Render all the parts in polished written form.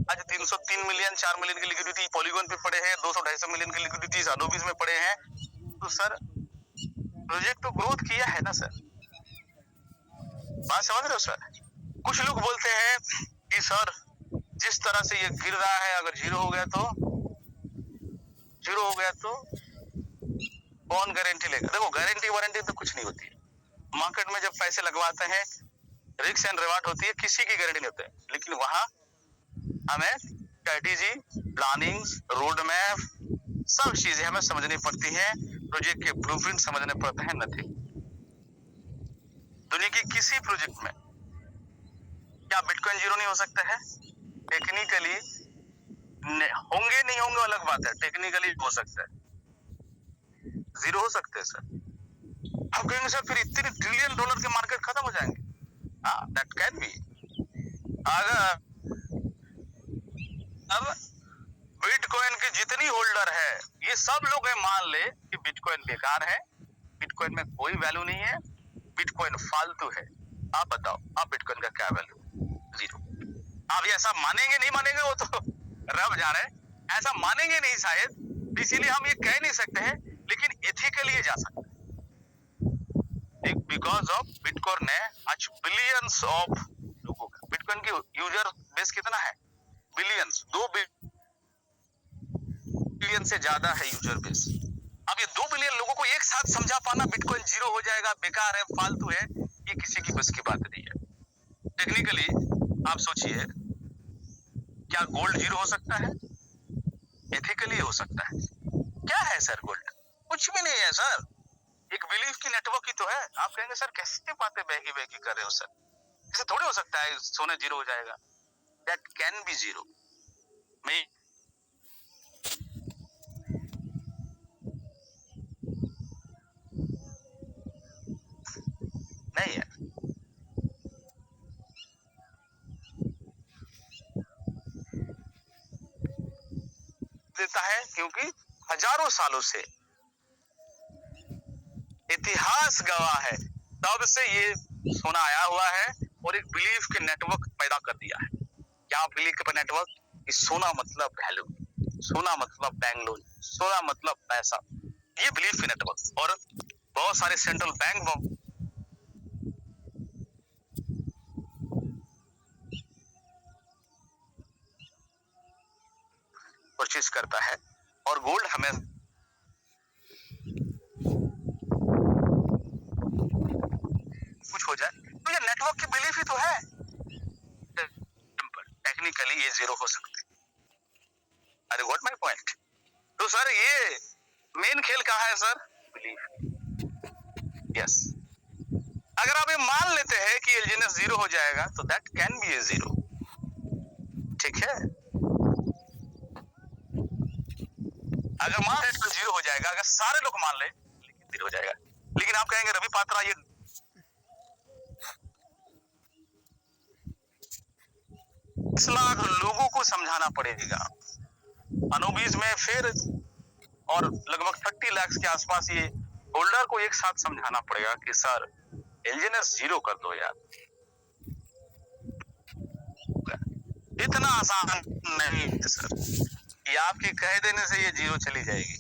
आज 303 million 4 million की liquidity polygon पे पड़े हैं, 200-250 मिलियन की लिक्विडिटी अडोबीज में पड़े हैं। तो सर प्रोजेक्ट तो ग्रोथ किया है ना सर, बात समझ रहे हो सर। कुछ लोग बोलते हैं कि सर जिस तरह से ये गिर रहा है, अगर जीरो हो गया तो कौन गारंटी लेगा। देखो गारंटी वारंटी तो कुछ नहीं होती है। मार्केट में जब पैसे लगवाते हैं रिस्क एंड रिवार्ड होती है, किसी की गारंटी नहीं होती है। लेकिन वहां हमें स्ट्रेटेजी, प्लानिंग, रोड मैप, सब चीजें हमें समझनी पड़ती हैं। प्रोजेक्ट के ब्लूप्रिंट समझने पड़ते हैं। नथिंग। दुनिया की किसी प्रोजेक्ट में क्या बिटकॉइन जीरो नहीं हो सकता है? टेक्निकली होंगे नहीं होंगे अलग बात है, टेक्निकली हो सकता है, जीरो हो सकते हैं सर। हम कहेंगे सर फिर इतने ट्रिलियन डॉलर के मार्केट खत्म हो जाएंगे। हाँ, दैट कैन बी। अगर अब बिटकॉइन के जितनी होल्डर है ये सब लोग मान ले कि बिटकॉइन बेकार है, बिटकॉइन में कोई वैल्यू नहीं है, बिटकॉइन फालतू है। आप बताओ, आप बिटकॉइन का क्या वैल्यू? जीरो। आप ये ऐसा मानेंगे नहीं मानेंगे वो तो रब जाने, ऐसा मानेंगे नहीं शायद, इसीलिए हम ये कह नहीं सकते हैं। लेकिन एथिकली ये जा सकता है बिकॉज ऑफ बिटकॉइन ने आज बिलियंस ऑफ लोगों का, बिटकॉइन की यूजर बेस कितना है? बिलियंस, 2 बिलियन से ज्यादा है यूजर बेस। अब ये 2 बिलियन लोगों को एक साथ समझा पाना बिटकॉइन जीरो हो जाएगा, बेकार है, फालतू है, ये किसी की बस की बात नहीं है। टेक्निकली आप सोचिए, क्या गोल्ड जीरो हो सकता है? एथिकली हो सकता है। क्या है सर गोल्ड? कुछ भी नहीं है सर, एक बिलीफ की नेटवर्क ही तो है। आप कहेंगे सर कैसे बातें बहकी बहकी कर रहे हो सर, ऐसे थोड़ी हो सकता है सोना जीरो हो जाएगा। That can be zero. नहीं है, देता है क्योंकि हजारों सालों से इतिहास गवाह है, तब से ये सोना आया हुआ है और एक बिलीफ के नेटवर्क पैदा कर दिया है। क्या बिलीफ के नेटवर्क? सोना मतलब वैल्यू, सोना मतलब बैंगलोर, सोना मतलब पैसा, ये बिलीफ के नेटवर्क। और बहुत सारे सेंट्रल बैंक परचेज करता है और गोल्ड हमें कुछ हो जाए तो ये नेटवर्क की बिलीफ ही तो है। टेक्निकली ये जीरो हो सकते हैं। अरे व्हाट माय पॉइंट। तो सर ये मेन खेल कहाँ है सर? बिलीफ। यस, अगर आप ये मान लेते हैं कि एलजीएनएस जीरो हो जाएगा तो that can be A zero. ठीक है, अगर मान ले तो जीरो हो जाएगा, अगर सारे लोग मान ले लेकिन जीरो हो जाएगा। लेकिन आप कहेंगे रवि पात्रा ये 10 लाख लोगों को समझाना पड़ेगा। अनोबीज में फिर और लगभग 30 लाख के आसपास ये होल्डर को एक साथ समझाना पड़ेगा कि सर एलजीएनएस जीरो कर दो यार। इतना आसान नहीं है सर कि आपके कह देने से ये जीरो चली जाएगी।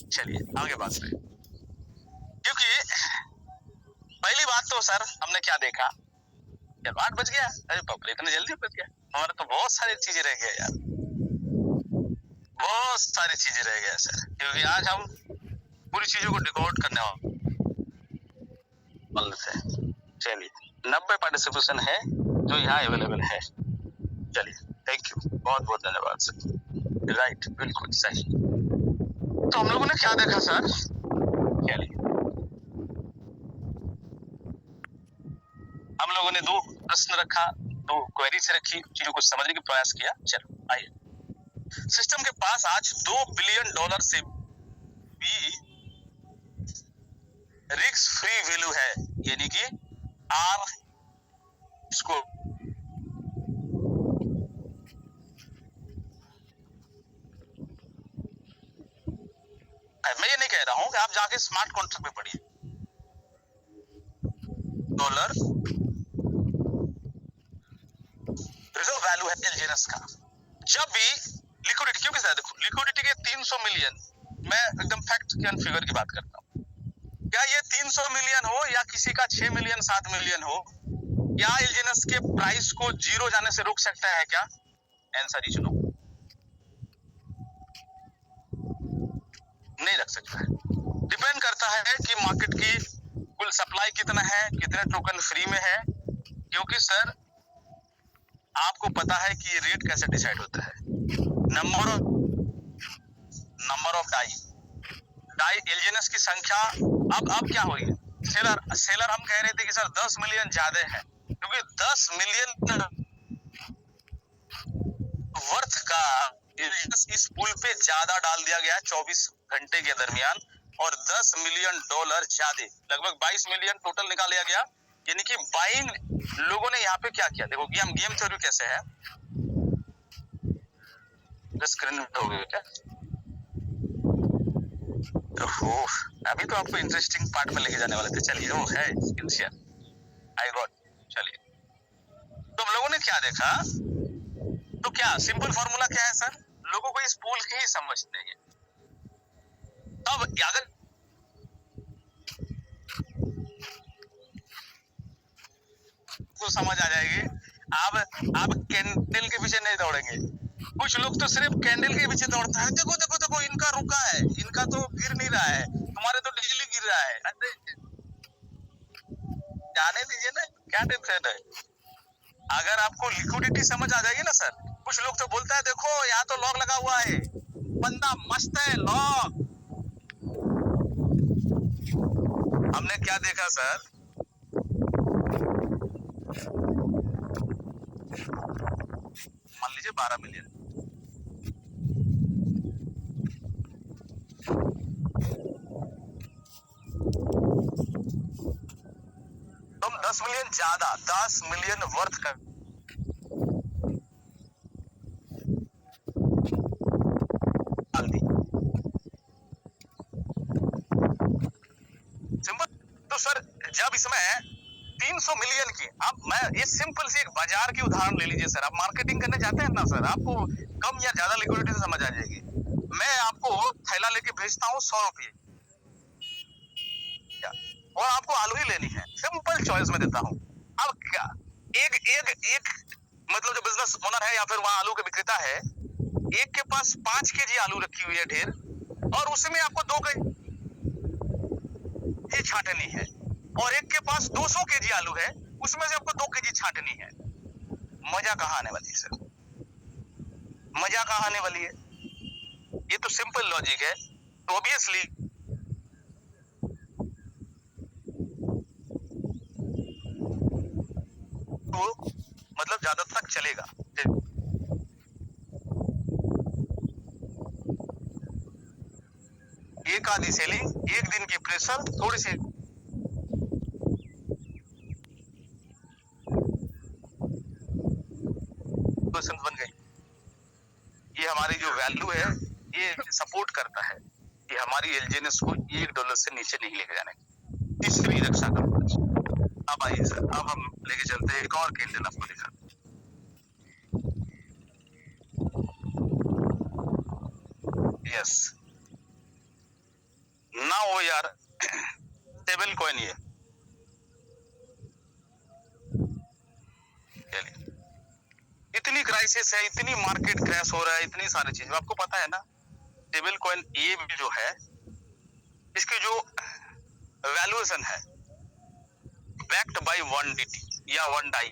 चलिए आगे बात करें, क्योंकि पहली बात तो सर हमने क्या देखा, यार 8 बज गया, अरे बाप रे इतने जल्दी बज गया। हमारे तो बहुत सारी चीजें रह गया यार, बहुत सारी चीजें रह गया सर, क्योंकि आज हम पूरी चीजों को डिकोड करने वाले थे। चलिए 90 पार्टिसिपेशन है जो यहाँ अवेलेबल है। चलिए थैंक यू, बहुत बहुत धन्यवाद सर। राइट, बिल्कुल सही। तो हम लोगों ने क्या देखा सर? चलिए हम लोगों ने 2 प्रश्न रखा, 2 क्वेरी से रखी, चीजों को समझने का प्रयास किया। चलो आइए, सिस्टम के पास आज $2 बिलियन से भी रिस्क फ्री वैल्यू है, यानी कि आर इसको मैं ये नहीं कह रहा हूं कि आप जाके स्मार्ट कॉन्ट्रैक्ट में पढ़िए। डॉलर रिजर्व वैल्यू है एलजीएनएस का, जब भी लिक्विडिटी, क्योंकि सर देखो लिक्विडिटी के 300 मिलियन, मैं एकदम फैक्ट एंड फिगर की बात करता हूँ, क्या ये 300 मिलियन हो या किसी का 6 मिलियन 7 मिलियन हो, क्या एलजीएनएस के प्राइस को जीरो जाने से रोक सकता है क्या? आंसर इज नो, नहीं रख सकता है। डिपेंड करता है कि मार्केट की कुल सप्लाई कितना है, कितने टोकन फ्री में है, क्योंकि सर आपको पता है कि ये रेट कैसे डिसाइड होता है, नंबर ऑफ डाई एलजीएनएस की संख्या। अब क्या हुई, सेलर हम कह रहे थे कि सर 10 मिलियन ज्यादा है, क्योंकि 10 मिलियन वर्थ का एलजीएनएस इस पुल पे ज्यादा डाल दिया गया 24 घंटे के दरमियान, और 10 मिलियन डॉलर ज्यादा, लगभग 22 मिलियन टोटल निकाल लिया गया। यानी कि बाइंग लोगों ने यहाँ पे क्या किया, देखो गेम थ्योरी कैसे है, स्क्रीन हो गई क्या? ओहो, अभी तो आपको इंटरेस्टिंग पार्ट में लेके जाने वाले थे, चलिए वो है स्किल आई गॉट। चलिए, तो हम लोगों ने क्या देखा, तो क्या सिंपल फॉर्मूला क्या है सर, लोगों को इस पूल की ही समझ नहीं है। अब अगर को समझ आ जाएगी, आप कैंडल के पीछे नहीं दौड़ेंगे। कुछ लोग तो सिर्फ कैंडल के पीछे दौड़ता है, देखो देखो देखो इनका रुका है, इनका तो गिर नहीं रहा है, तुम्हारे तो डिजली गिर रहा है। अरे जाने दीजिए ना, क्या टेंशन है। अगर आपको लिक्विडिटी समझ आ जाएगी ना सर, कुछ लोग तो बोलता है देखो यहाँ तो लॉक लगा हुआ है, बंदा मस्त है लॉक। हमने क्या देखा सर, मान लीजिए 12 मिलियन, तुम 10 मिलियन ज्यादा, 10 मिलियन वर्थ का डाल दी, सिंपल। तो सर जब इसमें 300 मिलियन की, अब मैं ये सिंपल सी एक बाजार की उदाहरण ले लीजिए सर, आप मार्केटिंग करने जाते हैं ना सर, आपको कम या ज्यादा लिक्विडिटी से समझ आ जाएगी। मैं आपको थैला लेके भेजता हूँ 100 रुपये, और आपको आलू ही लेनी है, सिंपल चॉइस में देता हूँ। अब क्या एक एक एक मतलब जो बिजनेस ओनर है या फिर वहां आलू के विक्रेता है, एक के पास 5 केजी आलू रखी हुई है ढेर, और उसमें आपको 2 केजी छाटनी है, और एक के पास 200 केजी आलू है, उसमें से आपको 2 केजी छाटनी है। मजा कहाँ आने वाली है सर, मजा कहाँ आने वाली है? ये तो सिंपल लॉजिक है। तो ऑब्वियसली तो मतलब ज्यादा तक चलेगा। एक आधी सेलिंग, एक दिन की प्रेशर, थोड़ी सी बन गई। ये हमारी जो वैल्यू है, ये सपोर्ट करता है कि हमारी एलजीएनएस को $1 से नीचे नहीं लेके जाने की, इसकी रक्षा करूंगा। अब आइए सर, अब हम लेके चलते हैं एक और कैंडल आपको दिखा। यस, ना हो यार, स्टेबल कॉइन ये, इतनी क्राइसिस है, इतनी मार्केट क्रैश हो रहा है, इतनी सारी चीजें आपको पता है ना। स्टेबल कॉइन ये भी जो है, इसकी जो वैल्यूएशन है बैक्ड बाय 1DT या 1 डाई,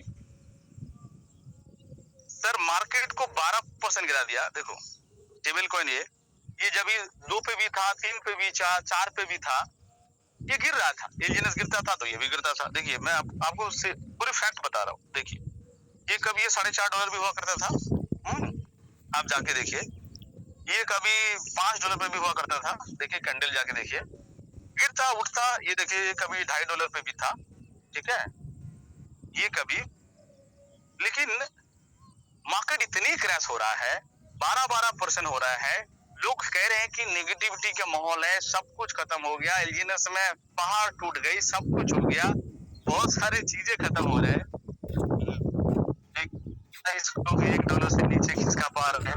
सर मार्केट को 12% गिरा दिया। देखो स्टेबल कॉइन ये जब ये 2 पे भी था, 3 पे भी, 4 पे भी था, ये गिर रहा था, एलजीएनएस गिरता था तो ये भी गिरता था। देखिए मैं आपको पूरे फैक्ट बता रहा हूँ। देखिए ये कभी ये $4.5 भी हुआ करता था, आप जाके देखिए, ये कभी $5 पे भी हुआ करता था, देखिए कैंडल जाके देखिए, गिरता उठता, ये देखिए कभी $2.5 पे भी था, ठीक है, ये कभी, लेकिन मार्केट इतनी क्रैश हो रहा है, 12% हो रहा है, लोग कह रहे हैं कि नेगेटिविटी का माहौल है, सब कुछ खत्म हो गया, एलजीएनएस में पहाड़ टूट गई, सब कुछ हो गया, बहुत सारी चीजें खत्म हो रहे हैं, $1 से नीचे खिसका पा रहे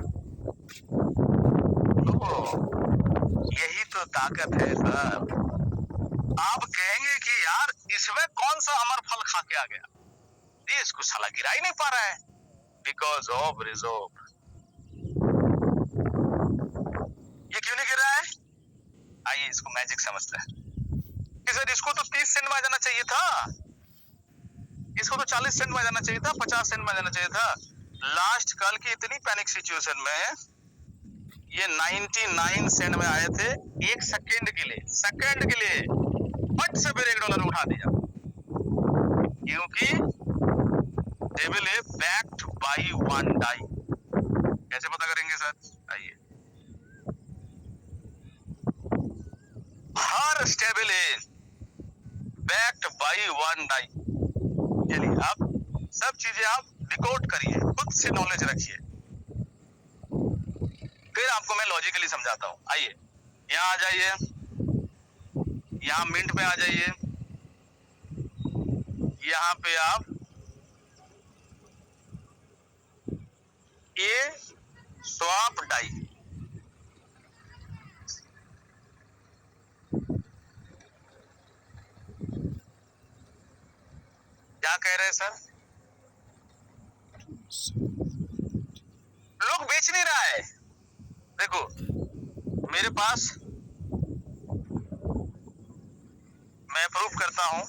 सर, आप कहेंगे कि यार इसमें कौन सा अमर फल खा के आ गया, ये इसको साला गिरा ही नहीं पा रहा है, बिकॉज ऑफ रिजर्व। ये क्यों नहीं गिर रहा है? आइए इसको मैजिक समझते हैं कि सर इसको तो 30 सेंट में आ जाना चाहिए था, इसको तो 40 सेंट में आ जाना चाहिए था, 50 सेंट में आ जाना चाहिए था। लास्ट कल की इतनी पैनिक सिचुएशन में ये 99 सेंट में आए थे, एक सेकंड के लिए फट से फिर $1 उठा दिया, क्योंकि टेबल है बैक्ड बाय वन डाई। कैसे पता करेंगे सर? आइए, हर स्टेबल है बैक्ड बाय वन डाई। चलिए आप सब चीजें आप डिकोड करिए, खुद से नॉलेज रखिए, फिर आपको मैं लॉजिकली समझाता हूं। आइए यहाँ आ जाइए, यहाँ मिंट पे आ जाइए, यहाँ पे आप ये स्वैप डाई, क्या कह रहे हैं सर? लोग बेच नहीं रहा है। देखो मेरे पास, मैं प्रूफ करता हूं,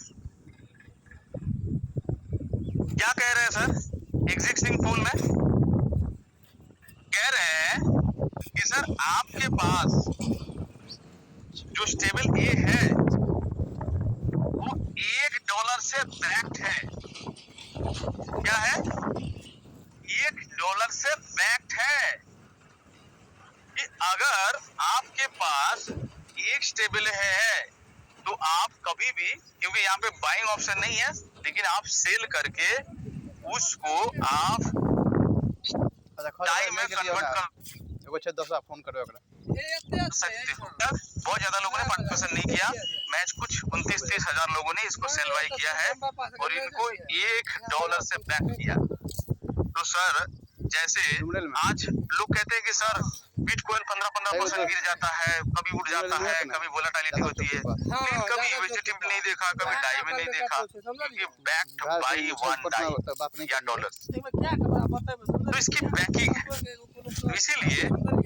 क्या कह रहे हैं सर? एग्जिस्टिंग पूल में कह रहे हैं कि सर आपके पास जो स्टेबल ए है वो $1 से बैक्ड है। क्या है? $1 से बैक्ड है कि अगर आपके पास एक स्टेबल है तो आप कभी भी, क्योंकि यहाँ पे बाइंग ऑप्शन नहीं है, लेकिन आप सेल करके उसको आप टाइम में कन्वर्ट कर फोन करो सकते हो। बहुत ज्यादा लोगों ने पार्टिसिपेशन नहीं किया, मैच कुछ 29-30 हजार लोगों ने इसको सेल बाई किया है और इनको $1 से बैक किया। तो सर जैसे आज लोग कहते हैं कि सर बिटकॉइन 15% गिर जाता है, कभी उठ जाता है, कभी वोलेटिलिटी होती है, लेकिन कभी यूएसडीटी में नहीं देखा, कभी डाई में नहीं देखा, क्योंकि बैक्ड बाय वन डाई या डॉलर। तो इसकी बैकिंग है, तो इसीलिए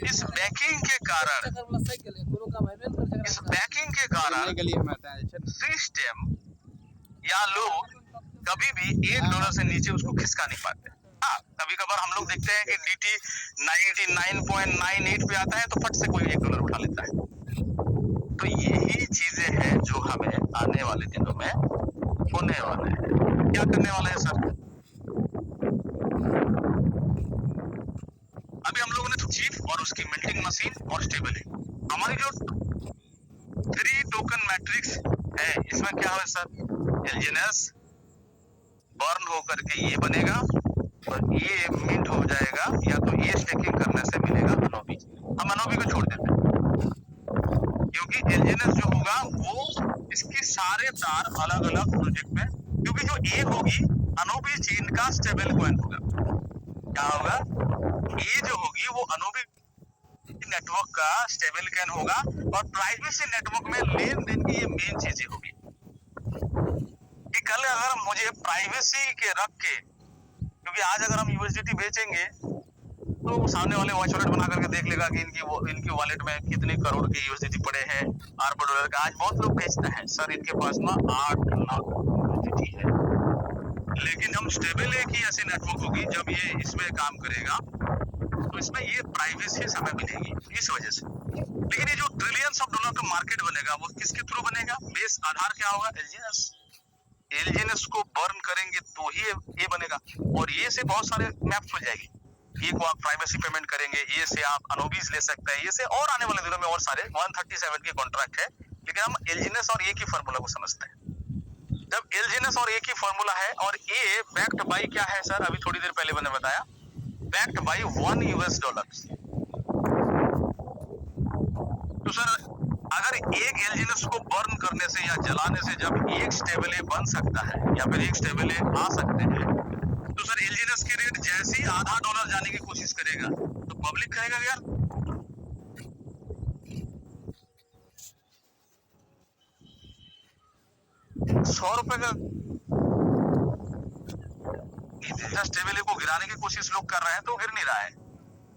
इस बैकिंग के कारण सिस्टम या लोग कभी भी $1 से नीचे उसको खिसका नहीं पाते। हाँ, कभी कभार हम लोग देखते हैं कि डीटी 99.98 पे आता है तो फट से कोई $1 उठा लेता है। तो यही चीजें हैं जो हमें आने वाले दिनों में होने वाले हैं। क्या करने वाले हैं सर? अभी हम लोगों ने तो चीफ और उसकी मिंटिंग मशीन और स्टेबल है, हमारी जो 3 टोकन मैट्रिक्स है, इसमें क्या है सर? एलजीएनएस बर्न होकर के ये बनेगा और ये मिंट हो जाएगा, या तो ये स्टेकिंग करने से मिलेगा अनोबी। हम अनोबी को छोड़ देते हैं, क्योंकि एलजीएनएस जो होगा वो इसकी सारे तार अलग अलग प्रोजेक्ट में, क्योंकि जो ए होगी अनोबी चेन का स्टेबल कॉइन होगा। क्या होगा? ये जो होगी वो अनोबी नेटवर्क का स्टेबल कॉइन होगा और प्राइवेसी नेटवर्क में लेन देन की ये मेन चीजें होगी कि कल अगर मुझे प्राइवेसी के रख के, क्योंकि आज अगर हम यूएसडीटी बेचेंगे तो सामने वाले वॉच वॉलेट बना करके देख लेगा कि इनकी वॉलेट में कितने करोड़ के यूएसडीटी पड़े हैं, अरब डॉलर का। आज बहुत लोग बेचते हैं सर इनके पास में 8 लाख यूएसडीटी है, लेकिन हम स्टेबल है कि ऐसे नेटवर्क होगी जब ये इसमें काम करेगा तो इसमें ये प्राइवेसी हमें मिलेगी इस वजह से। लेकिन ये जो ट्रिलियंस ऑफ डॉलर का मार्केट बनेगा वो किसके थ्रू बनेगा? बेस आधार क्या होगा? एलजीएनएस को बर्न करेंगे तो ही ये बनेगा, और ये से बहुत सारे मैप्स हो जाएगी। ये को आप प्राइवेसी पेमेंट करेंगे, ये से आप अनोबीज ले सकते हैं, ये से और आने वाले दिनों में और सारे 137 के कॉन्ट्रैक्ट है। लेकिन हम एलजीएनएस और ए की फार्मूला को समझते हैं। जब एलजीएनएस और ए की फार्मूला है और ए बैक्ड बाय क्या है सर? अभी थोड़ी देर पहले मैंने बताया, बैक्ड बाय $1। तो सर अगर एक एलजीएनएस को बर्न करने से या जलाने से जब एक स्टेबल ए बन सकता है या फिर एक स्टेबल ए आ सकते हैं, तो सर एलजीएनएस की रेट जैसे ही आधा डॉलर जाने की कोशिश करेगा तो पब्लिक कहेगा यार 100 रुपए का टेबल को गिराने की कोशिश लोग कर रहे हैं, तो गिर नहीं रहा है,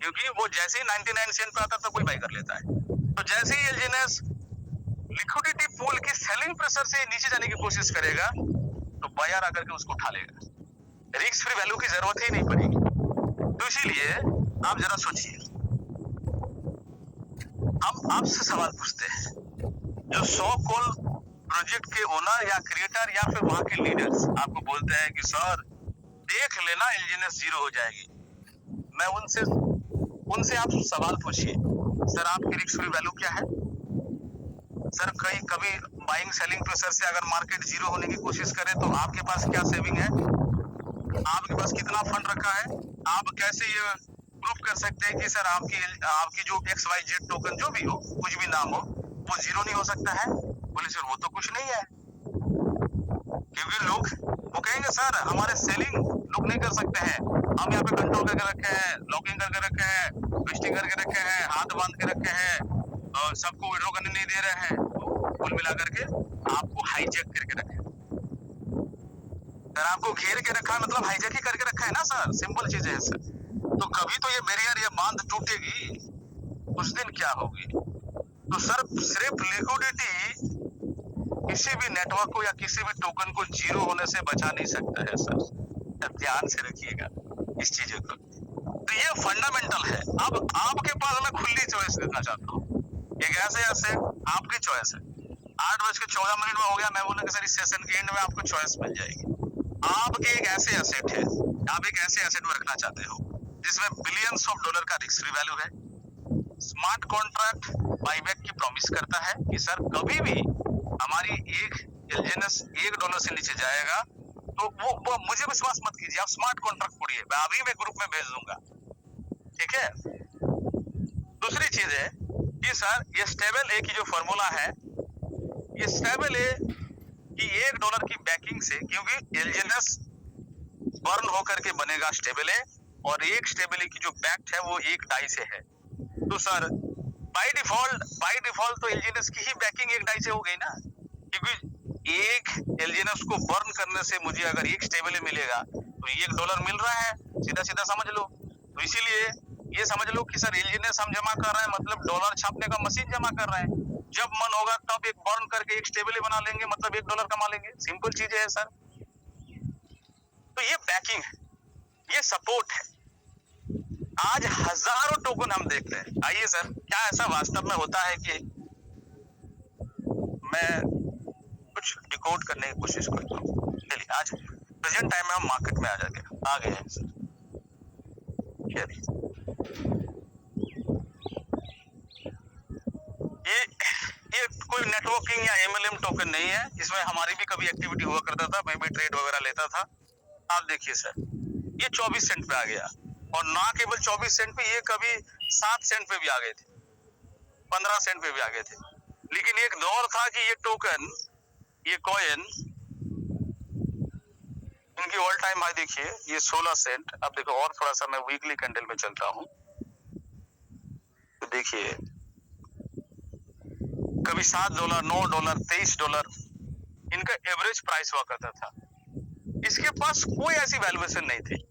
क्योंकि वो जैसे ही 99 सेंट पे आता है तो कोई बाई कर लेता है। तो जैसे ही एलजीएनएस लिक्विडिटी पूल की सेलिंग प्रेशर से नीचे जाने की कोशिश करेगा तो बायर आकर के उसको उठा लेगा, रिस्क फ्री वैल्यू की जरूरत ही नहीं पड़ेगी। तो इसीलिए आप जरा सोचिए, हम आपसे सवाल पूछते हैं, जो 100 कॉल प्रोजेक्ट के ओनर या क्रिएटर या फिर वहां के लीडर्स आपको बोलते हैं कि सर देख लेना एलजीएनएस जीरो हो जाएगी, मैं उनसे आप सवाल पूछिए, सर आपकी रिस्क फ्री वैल्यू क्या है? सर कभी बाइंग सेलिंग प्रेशर से अगर मार्केट जीरो होने की कोशिश करे तो आपके पास क्या सेविंग है, आपके पास कितना फंड रखा है? आप कैसे ये प्रूफ कर सकते हैं कि सर आपकी जो XYZ टोकन जो भी हो, कुछ भी नाम हो, वो जीरो नहीं हो सकता है? बोले सर वो तो कुछ नहीं है, क्योंकि लोग वो कहेंगे सर हमारे सेलिंग लोग नहीं कर सकते हैं, हम यहाँ पे कंट्रोल करके रखे हैं, लॉकिंग करके रखे हैं, ट्विस्टिंग करके रखे हैं, हाथ बांध के रखे हैं, सबको विड्रॉ करने नहीं दे रहे हैं, तो कुल मिला करके आपको हाईजैक करके रखे। सर आपको घेर के रखा है मतलब हाईजैक ही करके रखा है ना सर, सिंपल चीज है सर। तो कभी तो ये बैरियर, ये बांध टूटेगी, उस दिन क्या होगी? तो सर सिर्फ लिक्विडिटी किसी भी नेटवर्क को या किसी भी टोकन को जीरो होने से बचा नहीं सकता है सर, ध्यान से रखिएगा इस चीजों को। तो ये फंडामेंटल है। अब आपके पास मैं खुली चॉइस देना चाहता हूँ, एक ऐसे आपकी चॉइस है। 8:14 में हो गया, मैं बोला कि सर इस सेशन के एंड में आपको चॉइस मिल जाएगी। आपके एक ऐसे एसेट है, आप एक ऐसे एसेट में रखना चाहते हो जिसमें बिलियंस ऑफ डॉलर का रिस्क फ्री वैल्यू है, स्मार्ट कॉन्ट्रैक्ट बाईबैक की प्रॉमिस करता है कि सर कभी भी हमारी एक एलजीएनएस $1 से नीचे जाएगा तो वो मुझे विश्वास मत कीजिए, आप स्मार्ट कॉन्ट्रैक्ट पढ़िए, मैं अभी मैं ग्रुप में भेज दूंगा, ठीक है। दूसरी चीज है कि सर ये स्टेबल ए की जो फॉर्मूला है, ये स्टेबल ए कि $1 की बैकिंग से, क्योंकि एलजीएनएस बर्न होकर के बनेगा स्टेबल ए, और एक स्टेबल ए की जो बैक्ड है वो एक डाई से है। तो सर बाय डिफॉल्ट तो एलजीएनएस की ही बैकिंग एक डाई से हो गई ना, क्योंकि एक एलजीएनएस को बर्न करने से मुझे अगर एक स्टेबल ए मिलेगा तो $1 मिल रहा है, सीधा सीधा समझ लो। तो इसीलिए ये समझ लो कि सर एलजीएनएस हम जमा कर रहे हैं मतलब डॉलर छापने का मशीन जमा कर रहे हैं, जब मन होगा तब एक बर्न करके एक स्टेबल ए बना लेंगे, मतलब $1 कमा लेंगे, सिंपल चीज है सर। तो ये बैकिंग है, ये सपोर्ट है। आज हजारों टोकन हम देख रहे हैं। आइए सर, क्या ऐसा वास्तव में होता है कि मैं कुछ डिकोड करने की कोशिश करता हूँ। चलिए आज प्रेजेंट टाइम में हम मार्केट में आ गए हैं सर। ये कोई नेटवर्किंग या एमएलएम टोकन नहीं है, इसमें हमारी भी कभी एक्टिविटी हुआ करता था, मैं भी ट्रेड वगैरह लेता था। आप देखिए सर, ये 24 सेंट पे आ गया, और ना केवल 24 सेंट पे, ये कभी 7 सेंट पे भी आ गए थे, 15 सेंट पे भी आ गए थे। लेकिन एक दौर था कि ये टोकन, ये कॉइन, इनकी ऑल टाइम हाई देखिए, ये 16 सेंट। अब देखो और थोड़ा सा मैं वीकली कैंडल में चलता हूँ, तो देखिए कभी $7, $9, $23 इनका एवरेज प्राइस हुआ करता था। इसके पास कोई ऐसी वैल्यूएशन नहीं थी,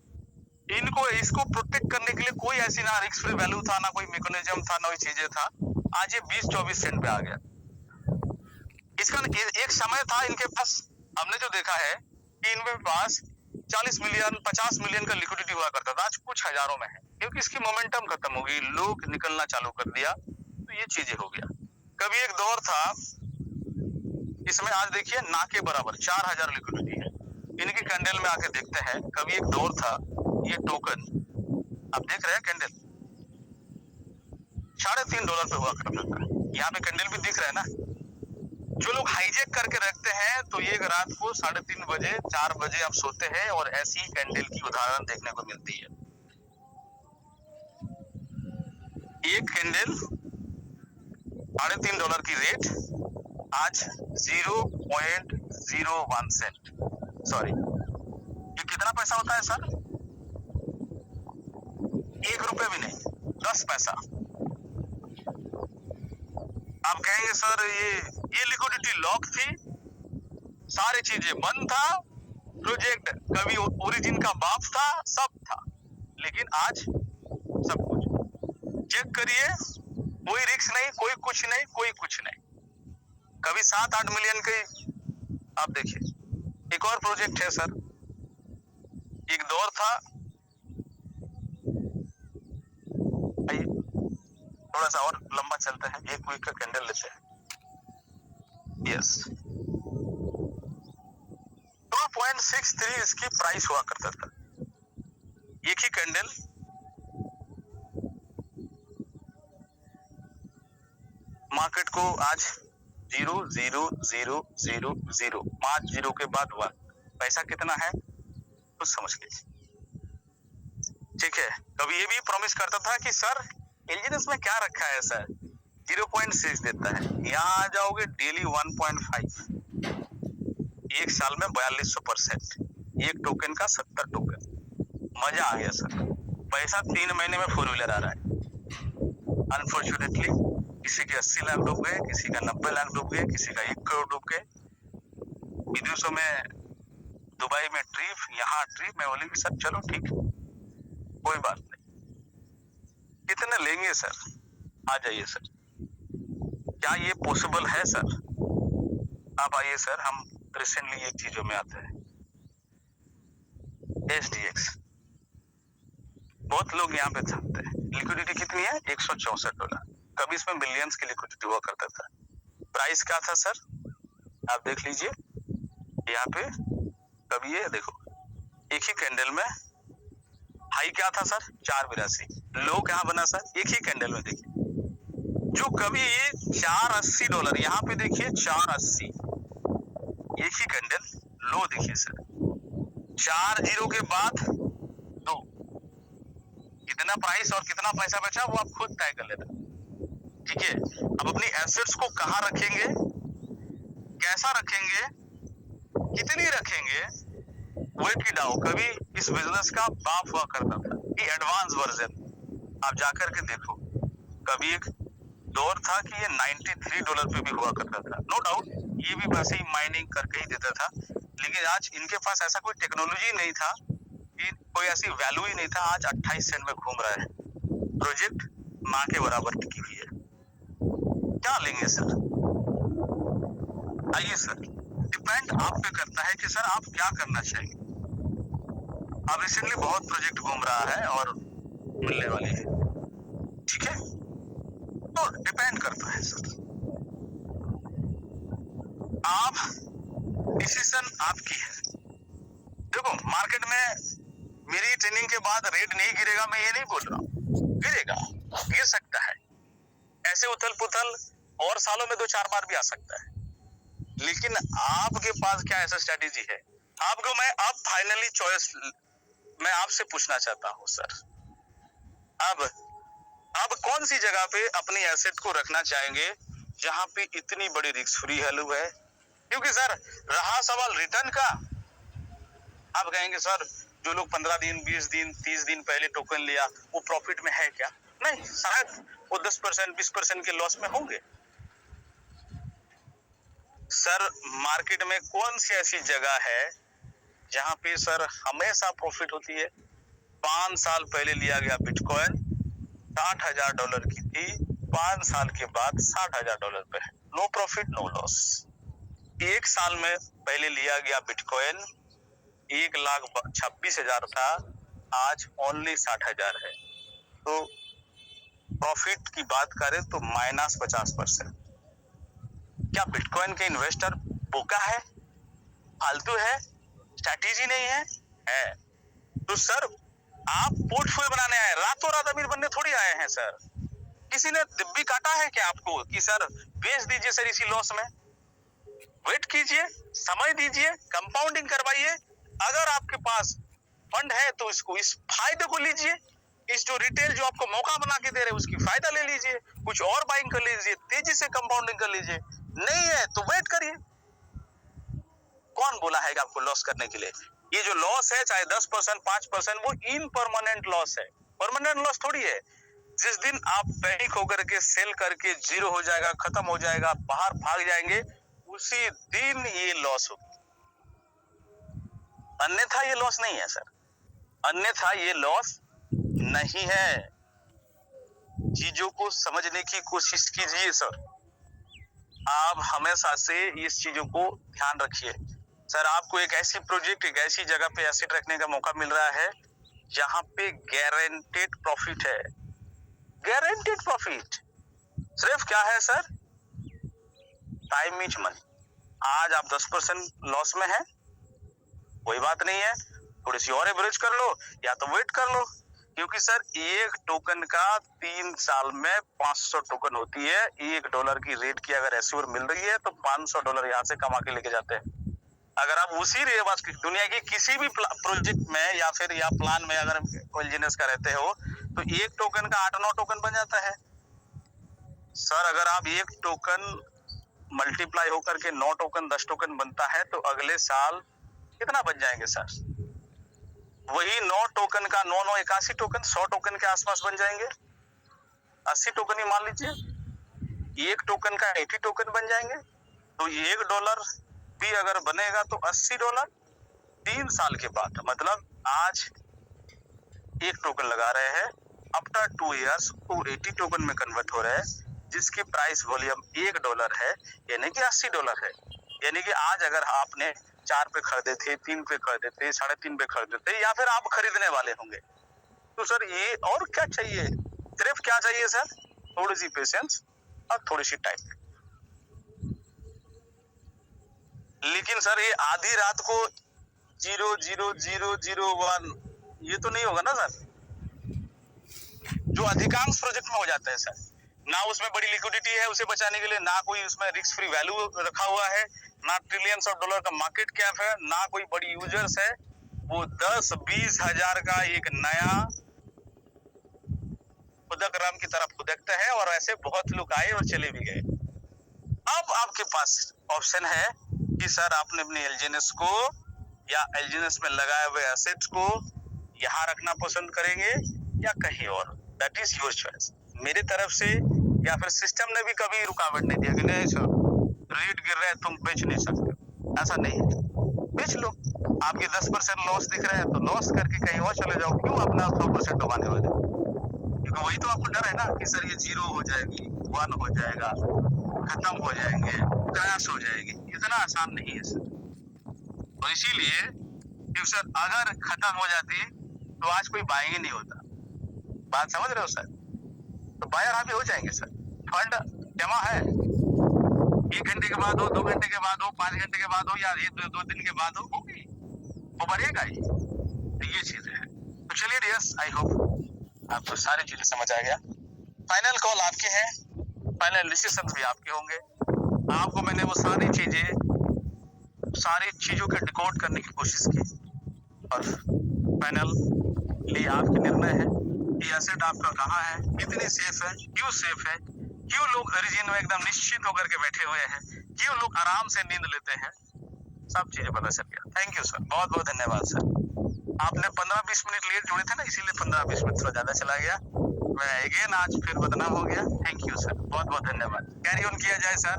इसको प्रोटेक्ट करने के लिए कोई ऐसी ना रिस्क फ्री वैल्यू था, ना कोई मैकेनिज्म था, ना कोई चीजें था। आज ये 20-24 सेंट पे आ गया। इसका एक समय था इनके पास, हमने जो देखा है कि इनके पास 40 मिलियन 50 मिलियन का लिक्विडिटी हुआ करता था, आज कुछ हजारों में है, क्योंकि इसकी मोमेंटम खत्म हो गई, लोग निकलना चालू कर दिया, तो ये चीजें हो गया। कभी एक दौर था इसमें, आज देखिए ना के बराबर 4000 लिक्विडिटी है। इनकी कैंडल में आके देखते हैं, कभी एक दौर था ये टोकन, आप देख रहे हैं कैंडल $3.5 पे हुआ करता था। यहाँ पे कैंडल भी दिख रहा है ना। जो लोग हाईजैक करके रखते हैं तो ये रात को 3:30 बजे 4 बजे आप सोते हैं, और ऐसी कैंडल की उदाहरण देखने को मिलती है। एक कैंडल $3.5 की रेट, आज 0.01 सेंट, सॉरी ये कितना पैसा होता है सर? ₹1 भी नहीं, 10 पैसा। आप कहेंगे सर ये लिक्विडिटी लॉक थी, सारी चीजें बंद था, प्रोजेक्ट कभी ओरिजिन का बाप था, सब था, लेकिन आज सब कुछ चेक करिए, कोई रिस्क नहीं, कोई कुछ नहीं, कोई कुछ नहीं। कभी 7-8 मिलियन के, आप देखिए एक और प्रोजेक्ट है सर, एक दौर था, आइए थोड़ा सा और लंबा चलते हैं, एक वीक का कैंडल लेते हैं। यस, 2.63 इसकी प्राइस हुआ करता था, एक ही कैंडल मार्केट को आज 0 0 0 0 0, 5 जीरो के बाद 1, पैसा कितना है तो समझ लीजिए। ठीक है, कभी ये भी प्रॉमिस करता था कि सर एलजीएस में क्या रखा है सर, 0.6 देता है, यहाँ आ जाओगे डेली 1.5, एक साल में 4200%, एक टोकन का 70 टोकन, मजा आ गया सर। पैसा 3 महीने में 4 व्हीलर आ रहा है। अनफॉर्चुनेटली किसी के 80 लाख डूब गए, किसी का 90 लाख डूब गए, किसी का 1 करोड़ डूब गए। विदेशों में, दुबई में ट्रिप, यहाँ ट्रिप, मैं बोली सर चलो ठीक है, कोई बात नहीं, कितने लेंगे सर, आ जाइए सर, क्या ये पॉसिबल है सर? आप आइए सर, हम रिसेंटली एक चीजों में आते हैं, SDX, बहुत लोग यहाँ पे जानते हैं, लिक्विडिटी कितनी है, $164, कभी इसमें मिलियंस की लिक्विडिटी हुआ करता था। प्राइस क्या था सर, आप देख लीजिए यहाँ पे, कभी ये देखो एक ही कैंडल में हाई क्या था सर, 482, लो क्या बना सर, एक ही कैंडल में देखिए, जो कभी ये $480, यहाँ पे देखिए 480, एक ही कैंडल, लो देखिए सर, 4 जीरो के बाद 2, कितना प्राइस और कितना पैसा बचा वो आप खुद तय कर लेना। ठीक है, अब अपनी एसेट्स को कहाँ रखेंगे, कैसा रखेंगे, कितनी रखेंगे, वेट की डाउ कभी इस बिजनेस का बाप हुआ करता था, ये एडवांस वर्जन आप जाकर के देखो, कभी एक दौर था कि ये $93 पे भी हुआ करता था, नो डाउट ये भी वैसे ही माइनिंग करके ही देता था, लेकिन आज इनके पास ऐसा कोई टेक्नोलॉजी नहीं था, कोई ऐसी वैल्यू ही नहीं था, आज 28 सेंट में घूम रहा है, प्रोजेक्ट माँ के बराबर टिकी हुई है, क्या लेंगे सर? आइए सर, डिपेंड आप पे करता है कि सर आप क्या करना चाहिए। अब रिसेंटली बहुत प्रोजेक्ट घूम रहा है और मिलने वाली है, ठीक है, तो डिपेंड करता है सर, आप डिसीजन आपकी है। देखो मार्केट में मेरी ट्रेनिंग के बाद रेट नहीं गिरेगा, मैं ये नहीं बोल रहा हूँ, गिरेगा, गिर सकता है, ऐसे उथल पुथल और सालों में 2-4 बार भी आ सकता है, लेकिन आपके पास क्या ऐसा स्ट्रेटेजी है? आपको मैं अब फाइनली चॉइस मैं आपसे पूछना चाहता हूँ सर, अब कौन सी जगह पे अपनी एसेट को रखना चाहेंगे जहां पे इतनी बड़ी रिस्क फ्री वैल्यू है? क्योंकि सर रहा सवाल रिटर्न का, आप कहेंगे सर जो लोग 15 दिन 20 दिन 30 दिन पहले टोकन लिया वो प्रॉफिट में है क्या? नहीं, शायद वो 10% 20% के लॉस में होंगे। सर मार्केट में कौन सी ऐसी जगह है जहां पे सर हमेशा प्रॉफिट होती है? 5 साल पहले लिया गया बिटकॉइन $60,000 की थी, 5 साल के बाद $60,000 पे है, नो प्रॉफिट नो लॉस। 1 साल में पहले लिया गया बिटकॉइन 1,26,000 था, आज ओनली 60,000 है, तो प्रॉफिट की बात करें तो -50%। क्या बिटकॉइन के इन्वेस्टर बोका है, फालतू है, स्ट्रैटेजी नहीं है? है तो सर आप पोर्टफोलियो बनाने आए, रातों रात अमीर बनने थोड़ी आए हैं सर। किसी ने दिब्बी काटा है क्या आपको कि सर बेच दीजिए सर इसी लॉस में? वेट कीजिए, समय दीजिए, कंपाउंडिंग करवाइए, अगर आपके पास फंड है तो इसको, इस फायदे को लीजिए, इस जो रिटेल जो आपको मौका बना के दे रहे हैं उसकी फायदा ले लीजिए, कुछ और बाइंग कर लीजिए, तेजी से कंपाउंडिंग कर लीजिए, नहीं है तो वेट करिए। कौन बोला है कि आपको लॉस करने के लिए? ये जो लॉस है चाहे 10% 5%, वो इनपरमानेंट लॉस है, परमानेंट लॉस थोड़ी है। जिस दिन आप पैनिक होकर के सेल करके जीरो हो जाएगा, खत्म हो जाएगा, बाहर भाग जाएंगे, उसी दिन ये लॉस होगी। अन्यथा ये लॉस नहीं है सर, अन्यथा ये लॉस नहीं है। चीजों को समझने की कोशिश कीजिए सर, आप हमेशा से इस चीजों को ध्यान रखिए। सर आपको एक ऐसी प्रोजेक्ट, एक ऐसी जगह पे एसेट रखने का मौका मिल रहा है जहां पे गारंटेड प्रॉफिट है, गारंटेड प्रॉफिट। सिर्फ क्या है सर, टाइम इज मनी। आज आप 10% लॉस में है, कोई बात नहीं है, थोड़ी सी और एवरेज कर लो या तो वेट कर लो, क्योंकि सर एक टोकन का 3 साल में 500 टोकन होती है। $1 की रेट की अगर एश्योर मिल रही है तो $500 यहाँ से कमा के लेके जाते हैं। अगर आप उसी रेवाज की दुनिया की किसी भी प्रोजेक्ट में या फिर या प्लान में अगर एलजीएनएस का रहते हो तो एक टोकन का 8-9 टोकन बन जाता है सर। अगर आप एक टोकन मल्टीप्लाई होकर के 9 टोकन 10 टोकन बनता है तो अगले साल कितना बन जाएंगे सर? वही 9 टोकन का 9-9 81 टोकन 100 टोकन के आसपास बन जाएंगे। 80 टोकन ही मान लीजिए, एक टोकन का 80 टोकन बन जाएंगे, तो $1 भी अगर बनेगा तो $80 3 साल के बाद। मतलब आज एक टोकन लगा रहे हैं, आफ्टर 2 इयर्स वो 80 टोकन में कन्वर्ट हो रहे हैं, जिसकी प्राइस वॉल्यूम $1 है, यानी कि $80 है। यानी कि आज अगर आपने 4 पे खरीदे थे, 3 पे खरीदे थे, 3.5 पे खरीदे थे, या फिर आप खरीदने वाले होंगे, तो सर ये और क्या चाहिए? सिर्फ क्या चाहिए सर? थोड़ी सी पेशेंस और थोड़ी सी टाइम। लेकिन सर ये आधी रात को 0.0001 ये तो नहीं होगा ना सर, जो अधिकांश प्रोजेक्ट में हो जाता है सर। ना उसमें बड़ी लिक्विडिटी है उसे बचाने के लिए, ना कोई उसमें रिस्क फ्री वैल्यू रखा हुआ है, ना ट्रिलियंस ऑफ डॉलर का मार्केट कैप है, ना कोई बड़ी यूजर्स है। वो 10-20 हजार का एक नया खुदक राम की तरफ खुदकता है, और ऐसे बहुत लोग आए और चले भी गए। अब आपके पास ऑप्शन है कि सर आपने अपने एलजीएनएस को या एलजीएनएस में लगाए हुए एसेट्स को यहाँ रखना पसंद करेंगे या कहीं और। That is your choice. मेरी तरफ से या फिर सिस्टम ने भी कभी रुकावट नहीं दिया कि नहीं सर रेट गिर रहा है तुम बेच नहीं सकते, ऐसा नहीं है। बेच लो, आपके 10% लॉस दिख रहा है तो लॉस करके कहीं और चले जाओ, क्यों अपना 100% डुबाने वाले? क्योंकि वही तो आपको डर है ना कि सर ये 0 हो जाएगी, 1 हो जाएगा, खत्म हो जाएंगे, क्रैश हो जाएगी। इतना आसान नहीं है सर। और इसीलिए कि सर अगर खत्म हो जाती तो आज कोई बाइंग ही नहीं होता। बात समझ रहे हो सर? तो बायर हावी हो जाएंगे सर। फंड जमा है, 1 घंटे के बाद हो, 2 घंटे के बाद हो, 5 घंटे के बाद हो, या 1-2 दिन के बाद होगी, वो बढ़ेगा ही। तो ये चीज है। तो चलिए यस, आई होप आपको सारी चीजें समझ आ गया। फाइनल कॉल आपके हैं, फाइनल डिसीजन भी आपके होंगे। आपको मैंने वो सारी चीजों के डिकोड करने की कोशिश की, और फाइनली आपके निर्णय है कि एसेट आपका कहाँ है, कितनी सेफ है, क्यों लोग ओरिजिन में एकदम निश्चित होकर के बैठे हुए हैं, क्यों लोग आराम से नींद लेते हैं, सब चीजें पता चल गया। थैंक यू सर, बहुत बहुत धन्यवाद सर। आपने 15-20 मिनट लेट जुड़े थे ना, इसीलिए 15-20 मिनट थोड़ा ज्यादा चला गया। मैं अगेन आज फिर बदनाम हो गया। थैंक यू सर, बहुत बहुत धन्यवाद। कैरी ऑन किया जाए सर।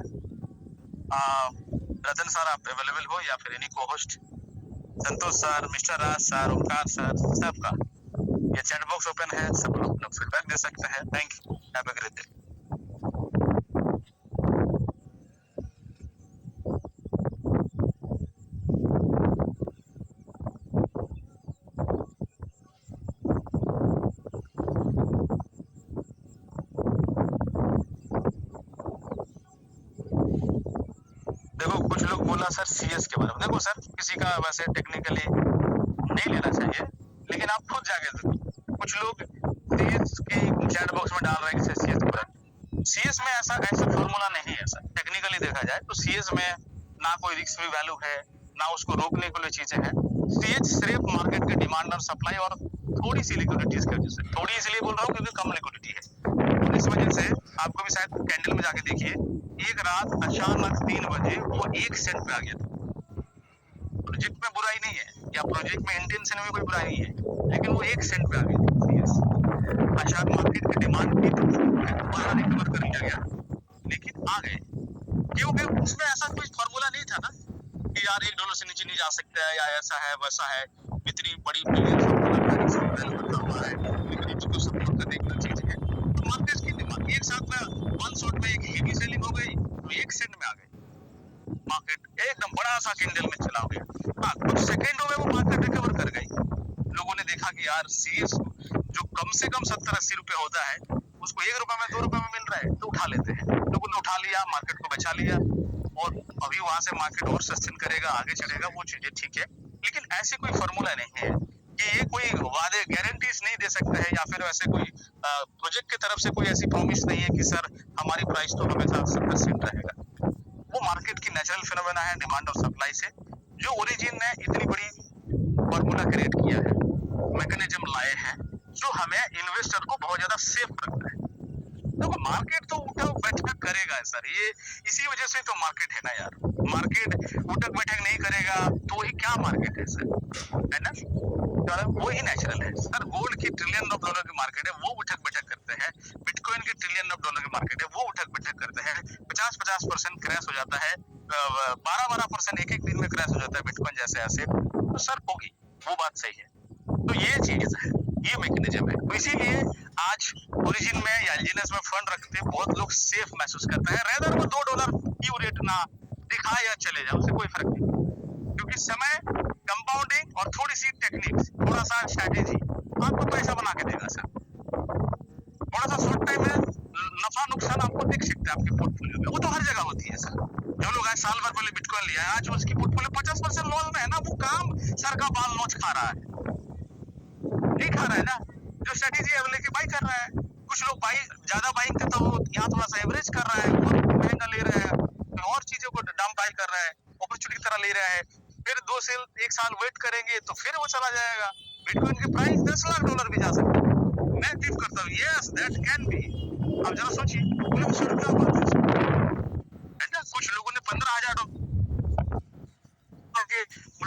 रतन सर आप अवेलेबल हो, या फिर एनी को होस्ट, संतोष सर, मिस्टर राज सर, ओमकार सर, सबका ये चैट बॉक्स ओपन है, सब लोग फीडबैक दे सकते हैं। Thank you, have a great day. देखो कुछ लोग बोला सर सीएस के बारे में, देखो सर किसी का वैसे टेक्निकली नहीं लेना चाहिए, लेकिन आप खुद जाके देखो। कुछ लोग सीएस के चैट बॉक्स में डाल रहे हैं कि सीएस पूरा, सीएस में ऐसा फॉर्मूला नहीं है सर। टेक्निकली देखा जाए तो सीएस में ना कोई रिस्क फ्री वैल्यू है, ना उसको रोकने के लिए चीजें हैं। सीएस सिर्फ मार्केट के डिमांड और सप्लाई और थोड़ी सी लिक्विडिटी की वजह से, थोड़ी इसलिए बोल रहा हूँ क्योंकि कम लिक्विडिटी है, इस वजह से आपको भी शायद कैंडल में जाके देखिए, एक रात अचानक 3 बजे वो 1 सेंट पे आ गया था। प्रोजेक्ट में बुराई नहीं है, या प्रोजेक्ट में इंटेंशन में कोई बुराई नहीं है, लेकिन वो 1 सेंट पे आ गया था। अचानक मार्केट की डिमांड की तो दोबारा रिकवर कर लिया गया, लेकिन आ गए, क्योंकि उसमें ऐसा कोई फॉर्मूला नहीं था ना कि यार $1 से नीचे नहीं जा सकता है, या ऐसा है वैसा है, इतनी बड़ी बिलियंस ऑफ डॉलर का वैल्यू बना हुआ है, लिक्विडिटी को सपोर्ट करने की चीज है। तो मार्केट की डिमांड एक साथ में वन शॉट में एक हेवी सेलिंग हो गई, तो एक सेंट में आ गई मार्केट, एकदम बड़ा सा कैंडल में चला गया। हाँ, कुछ सेकंडों में वो मार्केट रिकवर कर गई। लोगों ने देखा कि यार सीएस जो कम से कम 70-80 रुपए होता है, उसको 1 रुपए में 2 रुपए में मिल रहा है, तो उठा लेते हैं। लोगों ने उठा लिया, मार्केट को बचा लिया, और अभी वहां से मार्केट और सस्टेन करेगा, आगे चढ़ेगा, वो चीजें ठीक है। लेकिन ऐसे कोई फॉर्मूला नहीं है कि ये कोई वादे गारंटीज नहीं दे सकता है, या फिर वैसे कोई प्रोजेक्ट की तरफ से कोई ऐसी प्रॉमिस नहीं है कि सर हमारी प्राइस तो हमेशा 70% रहेगा। वो मार्केट की नेचुरल फिनोमेना है, डिमांड और सप्लाई से, जो ओरिजिन ने इतनी बड़ी फॉर्मूला क्रिएट किया है, मैकेनिज्म लाए हैं, जो हमें इन्वेस्टर को बहुत ज्यादा सेफ रखता है। देखो मार्केट तो उठक बैठक करेगा सर, ये इसी वजह से तो मार्केट है ना यार। मार्केट उठक बैठक नहीं करेगा तो ही क्या मार्केट है सर, है ना? वो ही नेचुरल है सर। गोल्ड की $ट्रिलियन की मार्केट है, वो उठक बैठक करते हैं। बिटकॉइन की $ट्रिलियन की मार्केट है, वो उठक बैठक करते हैं। 50% क्रैश हो जाता है, 12% एक दिन में क्रैश हो जाता है बिटकॉइन जैसे ऐसे, तो सर होगी, वो बात सही है। तो ये चीज है, ये मैकेनिज्म है। तो इसीलिए आज ओरिजिन में या एलजीएनएस में फंड रखते बहुत लोग सेफ महसूस करते हैं। रेदर वो $2 क्यों रेट ना दिखाए या चले जाए, उससे कोई फर्क नहीं, क्योंकि समय, कंपाउंडिंग और थोड़ी सी टेक्निक्स, थोड़ा सा स्ट्रेटेजी आपको पैसा बना के देगा सर। थोड़ा सा शॉर्ट टाइम में नफा नुकसान आपको दिख सकता है आपके पोर्टफोलियो में, वो तो हर जगह होती है सर। जो लोग आज साल भर पहले बिटकॉइन लिया है, आज उसकी पोर्टफोलियो 50% लॉस में है ना, वो काम सर का बाल नोच खा रहा है, नहीं खा रहा है ना। जो स्ट्रेटेजी है लेके बाई कर रहा है। कुछ लोग बाई ज्यादा बाइंग करता हो, यहाँ थोड़ा सा एवरेज कर रहा है, और महंगा ले रहा है, और चीजों को डाउन बाई कर रहा है, अपॉर्चुनिटी की तरह ले रहा है। फिर 2 से 1 साल वेट करेंगे तो फिर वो चला जाएगा। बिटकॉइन की प्राइस $10 लाख भी जा सकती है। मैं बिलीव करता हूँ, यस दैट कैन बी। अब जरा सोचिए, क्या बात है ना? कुछ लोगों ने $15,000 के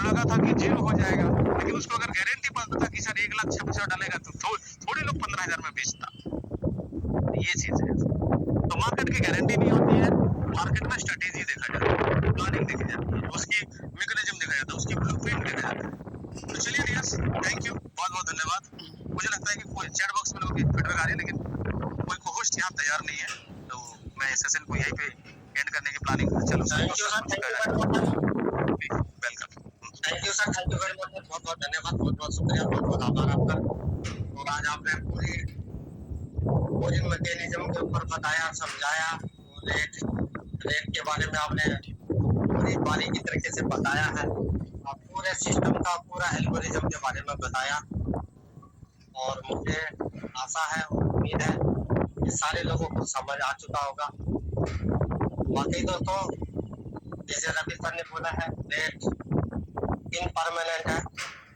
लगा था कि 0 हो जाएगा, लेकिन उसको अगर गारंटी पता था कि सर 1,26,000 डालेगा तो थोड़ी लोग 15,000 में बेचता। ये चीज है। तो मार्केट की गारंटी नहीं होती है, मार्केट में स्ट्रेटेजी देखा जाता है, प्लानिंग देखी जाती है, उसकी मैकेनिज्म देखा जाता है, उसकी ब्लूप्रिंट देखा जाता है। तो चलिए डियर्स, थैंक यू, बहुत बहुत धन्यवाद। मुझे लगता है कि कोई चैट बॉक्स में लोगों की फीडबैक आ रही है, लेकिन कोई को होस्ट यहाँ तैयार नहीं है, तो मैं इस सेशन को यहीं पे एंड करने की प्लानिंग कर चलो। Thank you sir, welcome. Thank you sir, thank you very much, बहुत बहुत धन्यवाद, बहुत बहुत शुक्रिया, बहुत बहुत आभार आपका। और आज आपने पूरी मैकेनिज्म के ऊपर बताया, समझाया, रेट के बारे में आपने पूरी बारीकी तरीके से बताया है, और पूरे सिस्टम का पूरा एल्गोरिज्म के बारे में बताया। और मुझे आशा है, उम्मीद है कि सारे लोगों को समझ आ चुका होगा। बाकी दोस्तों, जैसे रवि सर ने बोला है, रेट इनपरमानेंट है,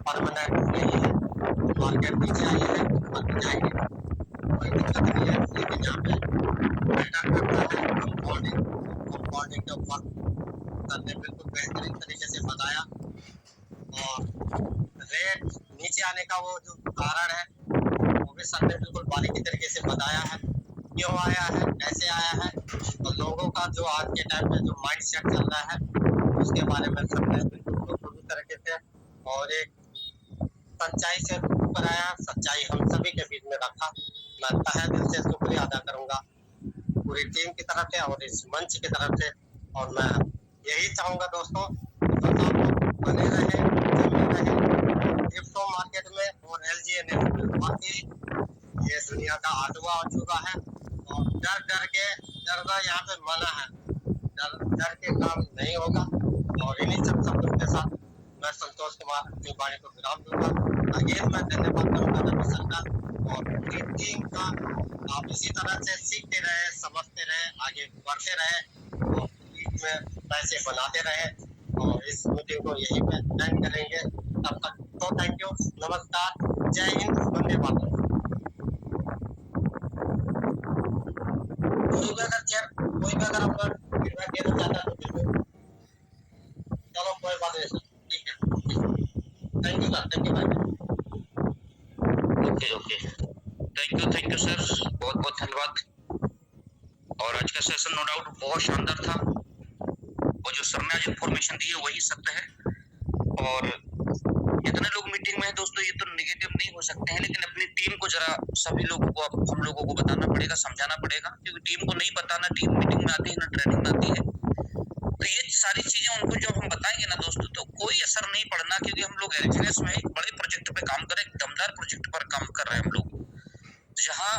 परमानेंट नहीं है। मार्केट नीचे आई है, ऊपर भी जाएगी, कोई दिक्कत नहीं है। लेकिन यहाँ पे बेटर करना है कंपाउंडिंग के ऊपर। सर ने बिल्कुल बेहतरीन तरीके से बताया, और रेट नीचे आने का वो जो कारण है वो भी सर ने बिल्कुल बारीकी तरीके से बताया है, क्यों आया है, कैसे आया है, तो लोगों का जो आज के टाइम में जो माइंड सेट चल रहा है उसके बारे में सर ने बिल्कुल पूरी तरीके से और एक सच्चाई से कराया। सच्चाई हम सभी के बीच में रखा। मैं तहे दिल से शुक्रिया अदा करूंगा पूरी टीम की तरफ से और इस मंच की तरफ से। और मैं यही चाहूंगा दोस्तों, तो आप लोग बने रहे, जमे रहे क्रिप्टो मार्केट में और एलजीएनएस में। बाकी ये दुनिया का 8वां अजूबा है, और डरना यहाँ पे मना है। डर के काम नहीं होगा। और इन्हीं सब शब्दों के साथ मैं संतोष कुमार अपनी वाणी को विराम दूंगा। आगे मैं धन्यवाद करूंगा रवि सर का और पूरी टीम का। आप इसी तरह से सीखते रहे, समझते रहे, आगे बढ़ते रहे और बीच में पैसे बनाते रहे, और इस मीटिंग को यहीं पे एंड करेंगे। तब तक तो थैंक यू, नमस्कार, जय हिंद, वंदे मातरम। कोई भी अगर आपका फीडबैक देना चाहता है तो बिल्कुल, चलो कोई बात नहीं सर, ठीक है। Thank you sir, thank you भाई। ओके, थैंक यू सर, बहुत बहुत धन्यवाद। और आज का सेशन नो डाउट बहुत शानदार था, और जो सर ने आज इन्फॉर्मेशन दी है वही सत्य है। और जितने लोग मीटिंग में है दोस्तों, ये तो नेगेटिव नहीं हो सकते हैं, लेकिन अपनी टीम को जरा सभी लोगों को हम लोगों को बताना पड़ेगा, समझाना पड़ेगा, क्योंकि टीम को नहीं पता, ना टीम मीटिंग में आती है ना ट्रेनिंग में आती है। तो ये सारी चीजें उनको जब हम बताएंगे ना दोस्तों, तो कोई असर नहीं पड़ना, क्योंकि हम लोग एलजीएस में एक बड़े प्रोजेक्ट पे काम कर रहे हैं, एक दमदार प्रोजेक्ट पर काम कर रहे हैं हम लोग, जहाँ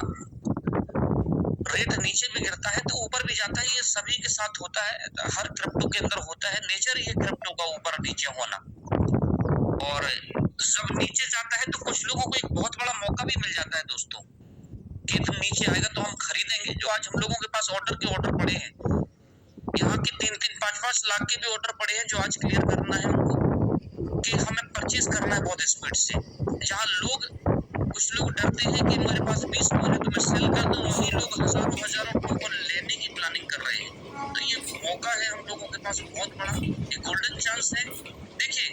रेट नीचे भी गिरता है तो ऊपर भी जाता है। ये सभी के साथ होता है, हर क्रिप्टो के अंदर होता है, नेचर ही है क्रिप्टो का ऊपर नीचे होना। और जब नीचे जाता है तो कुछ लोगों को एक बहुत बड़ा मौका भी मिल जाता है दोस्तों, कि तुम नीचे आएगा तो हम खरीदेंगे। जो आज हम लोगों के पास ऑर्डर के ऑर्डर पड़े हैं, यहाँ के 3-3, 5-5 लाख के भी ऑर्डर पड़े हैं, जो आज क्लियर करना है हमको, कि हमें परचेज करना है बहुत स्पीड से। जहाँ लोग, कुछ लोग डरते हैं कि मेरे पास 20 टोकन है तो मैं सेल कर दूं, वही लोग हजारों टोकन लेने की प्लानिंग कर रहे हैं। तो ये मौका है हम लोगों के पास बहुत बड़ा, एक गोल्डन चांस है। देखिए,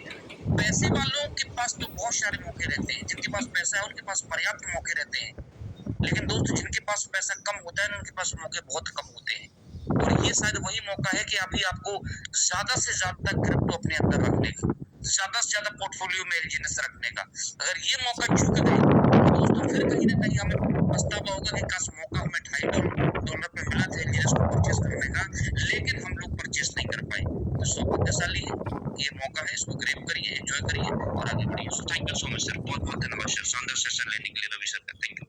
पैसे वालों के पास तो बहुत सारे मौके रहते हैं, जिनके पास पैसा है उनके पास पर्याप्त मौके रहते हैं, लेकिन दोस्तों जिनके पास पैसा कम होता है उनके पास मौके बहुत कम होते हैं। और ये शायद वही मौका है कि अभी आपको ज्यादा से ज्यादा क्रिप्टो अपने अंदर रखने का, ज्यादा से ज्यादा पोर्टफोलियो में एलजीएस रखने का। अगर ये मौका चूक गए तो दोस्तों फिर कहीं ना कहीं हमें पछतावा होगा कि काश मौका हमें $2.5 पे मिला था एलजीएस को परचेस करने का, लेकिन हम लोग परचेस नहीं कर पाए। तो सौभाग्यशाली है, ये मौका है, इसको ग्रैब करिए, एंजॉय करिए और आगे बढ़िए। Thank you so much sir, बहुत बहुत धन्यवाद सर, शानदार सेशन लेने के लिए रवि सर का, थैंक यू।